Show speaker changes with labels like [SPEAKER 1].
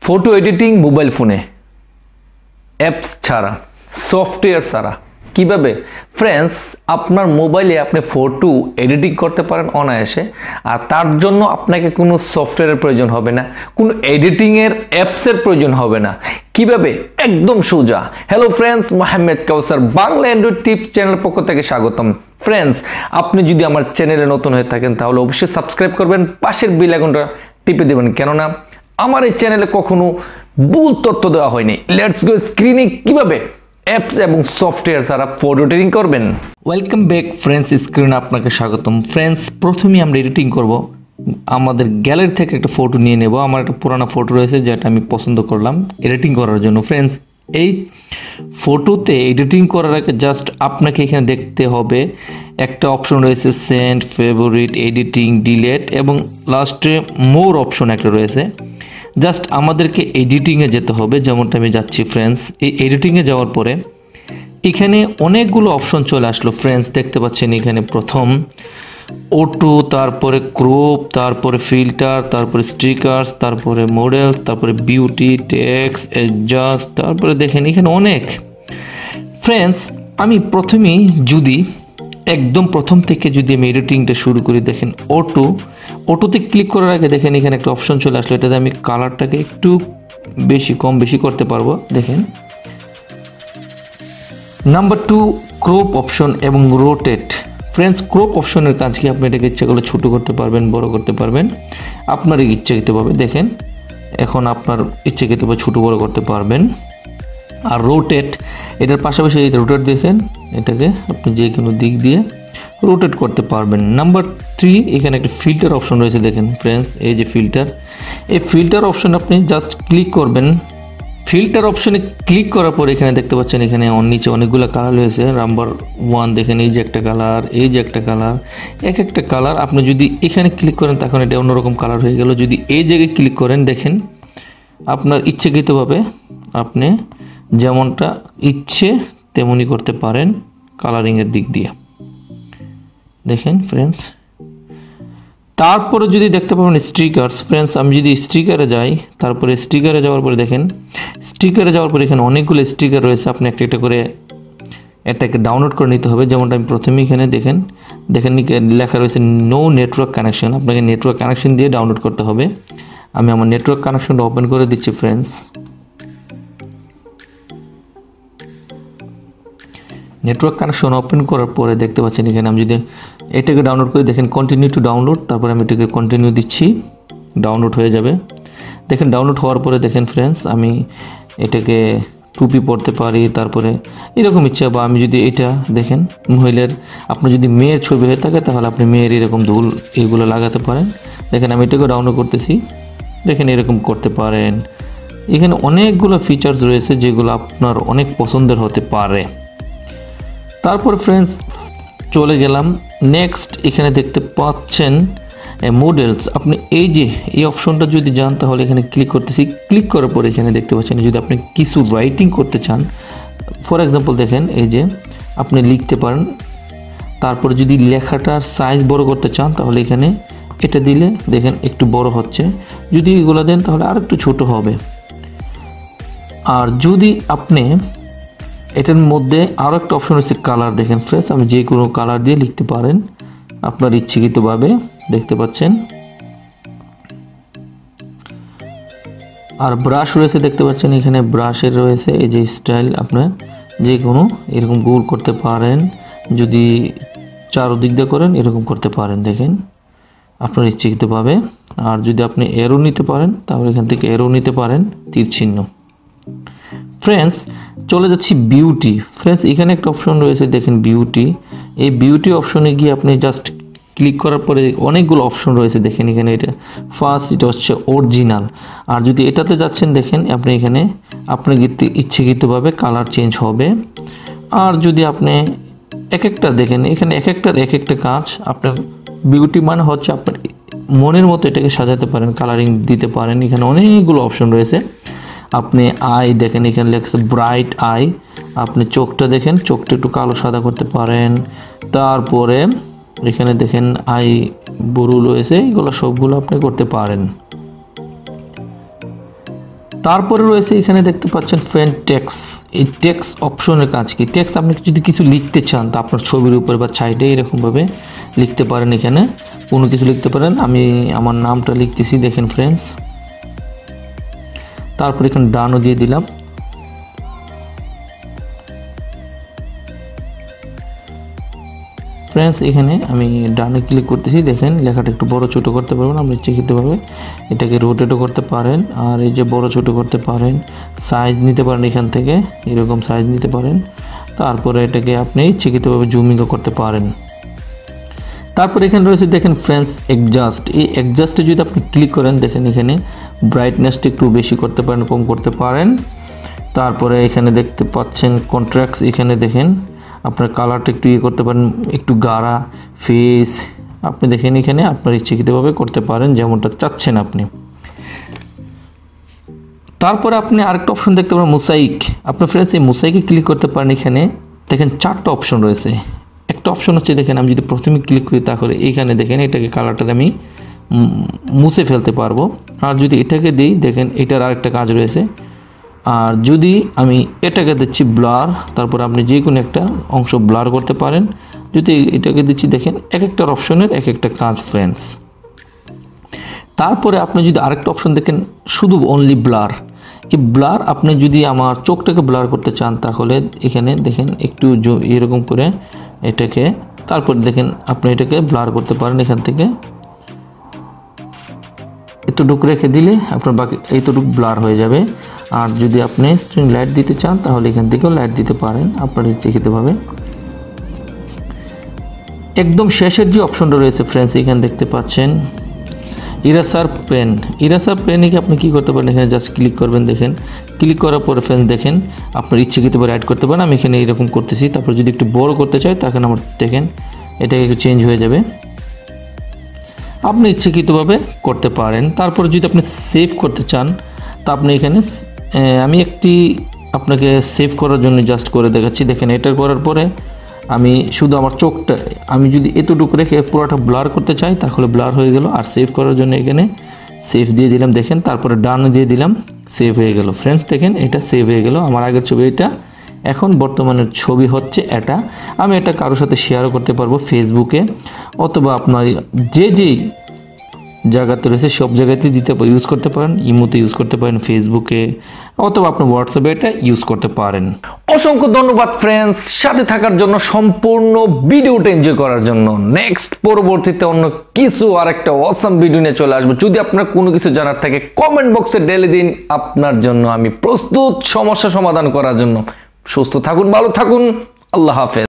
[SPEAKER 1] Photo editing mobile ফোনে apps ছাড়া software ছাড়া কিভাবে ফ্রেন্ডস আপনার মোবাইলে আপনি ফটো এডিটিং করতে পারেন অনায়াসে। আর তার জন্য আপনাকে কোনো সফটওয়্যারের প্রয়োজন হবে না, কোনো এডিটিংয়ের অ্যাপসের প্রয়োজন হবে না। কিভাবে? একদম সোজা। হ্যালো ফ্রেন্ডস, মোহাম্মদ কাউসার বাংলা অ্যান্ড্রয়েড টিপস চ্যানেলের পক্ষ থেকে স্বাগতম। ফ্রেন্ডস, আপনি যদি আমার চ্যানেলে নতুন হয়ে থাকেন তাহলে অবশ্যই সাবস্ক্রাইব করবেন, পাশের বেল আইকনটা টিপে দেবেন, কেননা আমার এই চ্যানেলে কখনো ভুল তথ্য দেওয়া হয়নি। লেটস গো স্ক্রিনে কিভাবে অ্যাপস এবং সফটওয়্যার ছাড়া ফটো এডিটিং করবেন। ওয়েলকাম ব্যাক ফ্রেন্ডস, স্ক্রিনে আপনাকে স্বাগতম। ফ্রেন্ডস, প্রথমেই আমরা এডিটিং করব। আমাদের গ্যালারি থেকে একটা ফটো নিয়ে নেব। আমার একটা পুরানো ফটো রয়েছে যেটা আমি পছন্দ করলাম এডিটিং করার জন্য। ফ্রেন্ডস, এই ফটোতে এডিটিং করার আগে জাস্ট আপনাকে এখানে দেখতে হবে একটা অপশন রয়েছে সেন্ড, ফেভারিট, এডিটিং, ডিলেট এবং লাস্টে মোর অপশন একটা রয়েছে। জাস্ট আমাদেরকে এডিটিংয়ে যেতে হবে, যেমনটা আমি যাচ্ছি। ফ্রেন্ডস, এই এডিটিংয়ে যাওয়ার পরে এখানে অনেকগুলো অপশন চলে আসলো। ফ্রেন্ডস, দেখতে পাচ্ছেন এখানে প্রথম অটো, তারপরে ক্রপ, তারপরে ফিল্টার, তারপরে স্টিকার্স, তারপরে মডেলস, তারপরে বিউটি, টেক্সট, অ্যাডজাস্ট, তারপরে দেখেন এখানে অনেক। ফ্রেন্ডস, আমি প্রথমেই যদি একদম প্রথম থেকে যদি আমি এডিটিংটা শুরু করি, দেখেন অটোতে ক্লিক করার আগে দেখেন এখানে একটা অপশন চলে আসলো। এটাতে আমি কালারটাকে একটু কম বেশি করতে পারবো। দেখেন নাম্বার 2 ক্রপ অপশন এবং রোটেট। ফ্রেন্ডস, ক্রপ অপশনের কাজ কি? আপনি এটাকে ইচ্ছা করলে ছোটো করতে পারবেন, বড় করতে পারবেন, আপনার ইচ্ছাকৃতভাবে। দেখেন এখন আপনার ইচ্ছাকৃতভাবে ছোটো বড় করতে পারবেন। আর রোটেট, এটার পাশাপাশি এই রোটেট দেখেন, এটাকে আপনি যে কোনো দিক দিয়ে রোটেট করতে পারবেন। নাম্বার 3 এখানে একটা ফিল্টার অপশন রয়েছে। দেখেন ফ্রেন্ডস, এই যে ফিল্টার, এই ফিল্টার অপশন আপনি জাস্ট ক্লিক করবেন। ফিল্টার অপশনে ক্লিক করার পর এখানে দেখতে পাচ্ছেন এখানে নিচে অনেকগুলো কালার রয়েছে। নাম্বার 1 দেখেন, এই যে একটা কালার, এই যে একটা কালার, এক একটা কালার আপনি যদি এখানে ক্লিক করেন তখন এটা অন্যরকম কালার হয়ে গেল। যদি এই জায়গায় ক্লিক করেন দেখেন আপনার ইচ্ছাকৃতভাবে আপনি যেমনটা ইচ্ছে তেমনই করতে পারেন কালারিংয়ের দিক দিয়ে। দেখেন ফ্রেন্ডস, তারপরে যদি দেখতে পাবেন স্টিকার্স। ফ্রেন্ডস, আমি যদি স্টিকারে যাই, তারপরে স্টিকারে যাওয়ার পরে দেখেন স্টিকারে যাওয়ার পরে এখানে অনেকগুলো স্টিকার রয়েছে। আপনি একটা একটা করে এটাকে ডাউনলোড করে নিতে হবে। যেমনটা আমি প্রথমে এখানে দেখেন লেখা রয়েছে নো নেটওয়ার্ক কানেকশন। আপনাকে নেটওয়ার্ক কানেকশন দিয়ে ডাউনলোড করতে হবে। আমি আমার নেটওয়ার্ক কানেকশনটা ওপেন করে দিচ্ছি। ফ্রেন্ডস, নেটওয়ার্ক কানেকশন ওপেন করার পরে দেখতে পাচ্ছেন এখানে আমি যদি এটাকে ডাউনলোড করে দেখেন কন্টিনিউ টু ডাউনলোড, তারপরে আমি এটাকে কন্টিনিউ দিচ্ছি, ডাউনলোড হয়ে যাবে। দেখেন ডাউনলোড হওয়ার পরে দেখেন ফ্রেন্ডস, আমি এটাকে টুপি পরতে পারি, তারপরে এরকম ইচ্ছা। বা আমি যদি এটা দেখেন মহিলার, আপনার যদি মেয়ের ছবি হয়ে থাকে তাহলে আপনি মেয়ের এরকম দুল এইগুলো লাগাতে পারেন। দেখেন আমি এটাকে ডাউনলোড করতেছি, দেখেন এরকম করতে পারেন। এখানে অনেকগুলো ফিচার্স রয়েছে যেগুলো আপনার অনেক পছন্দের হতে পারে। তারপর ফ্রেন্ডস চলে গেলাম নেক্সট। এখানে দেখতে পাচ্ছেন মডেলস। আপনি এই যে এই অপশনটা যদি যান তাহলে এখানে ক্লিক করতেছি। ক্লিক করার পরে এখানে দেখতে পাচ্ছেন যদি আপনি কিছু রাইটিং করতে চান, ফর এক্সাম্পল দেখেন এই যে আপনি লিখতে পারেন। তারপরে যদি লেখাটার সাইজ বড় করতে চান তাহলে এখানে এটা দিলে দেখেন একটু বড় হচ্ছে। যদি এগুলো দেন তাহলে আর একটু ছোট হবে। আর যদি আপনি এটার মধ্যে আরও একটা অপশন হচ্ছে কালার। দেখেন ফ্রেন্ডস, আমি যে কোনো কালার দিয়ে লিখতে পারেন আপনার ইচ্ছাকৃতভাবে। দেখতে পাচ্ছেন আর ব্রাশ রয়েছে, দেখতে পাচ্ছেন এখানে ব্রাশের রয়েছে এই যে স্টাইল, আপনার যে কোনো এরকম গোল করতে পারেন। যদি চারদিক দিয়ে করেন এরকম করতে পারেন, দেখেন আপনার ইচ্ছাকৃতভাবে। আর যদি আপনি এরো নিতে পারেন তাহলে এখান থেকে এরো নিতে পারেন, তীর চিহ্ন। ফ্রেন্ডস, চলে যাচ্ছি বিউটি। ফ্রেন্ডস, এখানে একটা অপশন রয়েছে দেখেন বিউটি। এই বিউটি অপশনে গিয়ে আপনি জাস্ট ক্লিক করার পরে অনেকগুলো অপশন রয়েছে। দেখেন এখানে এটা ফার্স্ট, এটা হচ্ছে অরিজিনাল। আর যদি এটাতে যাচ্ছেন দেখেন আপনি এখানে আপনার ইচ্ছাকৃতভাবে কালার চেঞ্জ হবে। আর যদি আপনি এক একটা দেখেন এখানে এক একটা কাজ। আপনার বিউটি মানে হচ্ছে আপনার মনের মতো এটাকে সাজাতে পারেন, কালারিং দিতে পারেন। এখানে অনেকগুলো অপশন রয়েছে। আপনি আই দেখেন এখানে লেখছে ব্রাইট আই। আপনি চোখটা দেখেন, চোখটা একটু কালো সাদা করতে পারেন। তারপরে এখানে দেখেন আই বুরু রয়েছে, এগুলো সবগুলো আপনি করতে পারেন। তারপরে রয়েছে এখানে দেখতে পাচ্ছেন ফ্রেন্ড টেক্সট। এই টেক্সট অপশনের কাজ কি? টেক্সট আপনি যদি কিছু লিখতে চান তা আপনার ছবির উপরে বা সাইডে এরকমভাবে লিখতে পারেন, এখানে কোনো কিছু লিখতে পারেন। আমি আমার নামটা লিখতেছি, দেখেন ফ্রেন্ডস। তারপর এখানে ডানও দিয়ে দিলাম। ফ্রেন্ডস এখানে আমি ডানে ক্লিক করতেছি, দেখেন লেখাটা একটু বড় ছোট করতে পারবেন, আপনি ইচ্ছাকৃতভাবে এটাকে রোটেটও করতে পারেন, আর এই যে বড় ছোট করতে পারেন, সাইজ নিতে পারেন, এখান থেকে এরকম সাইজ নিতে পারেন। তারপরে এটাকে আপনি ইচ্ছাকৃতভাবে জুমিংও করতে পারেন। তারপর এখানে রয়েছে দেখেন ফ্রেন্ডস অ্যাডজাস্ট। এই অ্যাডজাস্টে যদি আপনি ক্লিক করেন, দেখেন এখানে ব্রাইটনেসটা একটু বেশি করতে পারেন, কম করতে পারেন। তারপরে এখানে দেখতে পাচ্ছেন কন্ট্রাস্ট, এখানে দেখেন আপনার কালারটা একটু করতে পারেন, একটু গাঢ়া ফেস আপনি দেখেন এখানে আপনার ইচ্ছাকৃতভাবে করতে পারেন যেমনটা চাচ্ছেন আপনি। তারপরে আপনি আরেকটা অপশন দেখতে পারেন মোসাইক। আপনার ফ্রেন্ডস এই মোসাইকে ক্লিক করতে পারেন। এখানে দেখেন 4টা অপশন রয়েছে। একটা অপশন হচ্ছে দেখেন আমি যদি প্রথমে ক্লিক করি তাহলে এইখানে দেখেন এটাকে কালারটা আমি মুছে ফেলতে পারবো। আর যদি এটাকে দিই দেখেন এটার আরেকটা কাজ রয়েছে। আর যদি আমি এটাকে দিচ্ছি ব্লার, তারপর আপনি যে কোনো একটা অংশ ব্লার করতে পারেন। যদি এটাকে দিচ্ছি দেখেন এক একটার অপশনের এক একটা কাজ ফ্রেন্ডস। তারপরে আপনি যদি আরেকটা অপশন দেখেন শুধু অনলি ব্লার। এই ব্লার আপনি যদি আমার চোখটাকে ব্লার করতে চান তাহলে এখানে দেখেন একটু এরকম করে এটাকে, তারপর দেখেন আপনি এটাকে ব্লার করতে পারেন এখান থেকে এতটুকু রেখে দিলে আপনার বাকি এইটুকু ব্লার হয়ে যাবে। আর যদি আপনি স্ট্রিং লাইট দিতে চান তাহলে এখান থেকেও লাইট দিতে পারেন আপনার ইচ্ছাকৃতভাবে। একদম শেষের যে অপশনটা রয়েছে ফ্রেন্ডস এখানে দেখতে পাচ্ছেন ইরেজার পেন। ইরেজার পেনে কি আপনি কী করতে পারেন, এখানে জাস্ট ক্লিক করবেন। দেখেন ক্লিক করার পরে ফ্রেন্ডস দেখেন আপনার ইচ্ছাকৃতভাবে অ্যাড করতে পারেন। আমি এখানে এরকম করতেছি, তারপর যদি একটু বড় করতে চাই তখন আমার দেখেন এটা একটু চেঞ্জ হয়ে যাবে, আপনি ইচ্ছাকৃতভাবে করতে পারেন। তারপর যদি আপনি সেভ করতে চান তা আপনি এখানে আমি একটি আপনাকে সেভ করার জন্য জাস্ট করে দেখাচ্ছি। দেখেন এটা করার পরে আমি শুধু আমার চোখটা আমি যদি এতটুকু রেখে পুরোটা ব্লার করতে চাই তাহলে ব্লার হয়ে গেল। আর সেভ করার জন্য এখানে সেভ দিয়ে দিলাম, দেখেন তারপরে ডান দিয়ে দিলাম, সেভ হয়ে গেল ফ্রেন্ডস। দেখেন এটা সেভ হয়ে গেল, আমার আগের ছবি এটা, এখন বর্তমানের ছবি হচ্ছে এটা। আমি এটা কারোর সাথে শেয়ারও করতে পারবো ফেসবুকে, অথবা আপনার যে জায়গাতে রয়েছে সব জায়গাতেই ইউজ করতে পারেন। ইমোতে ইউজ করতে পারেন, ফেসবুকে, অথবা আপনি হোয়াটসঅ্যাপে এটা ইউজ করতে পারেন। অসংখ্য ধন্যবাদ ফ্রেন্ডস সাথে থাকার জন্য, সম্পূর্ণ ভিডিওটা এনজয় করার জন্য। নেক্সট পরবর্তীতে অন্য কিছু আরেকটা অসাম ভিডিও নিয়ে চলে আসবো। যদি আপনার কোনো কিছু জানার থাকে কমেন্ট বক্সে ঢেলে দিন, আপনার জন্য আমি প্রস্তুত সমস্যা সমাধান করার জন্য। সুস্থ থাকুন, ভালো থাকুন, আল্লাহ হাফেজ।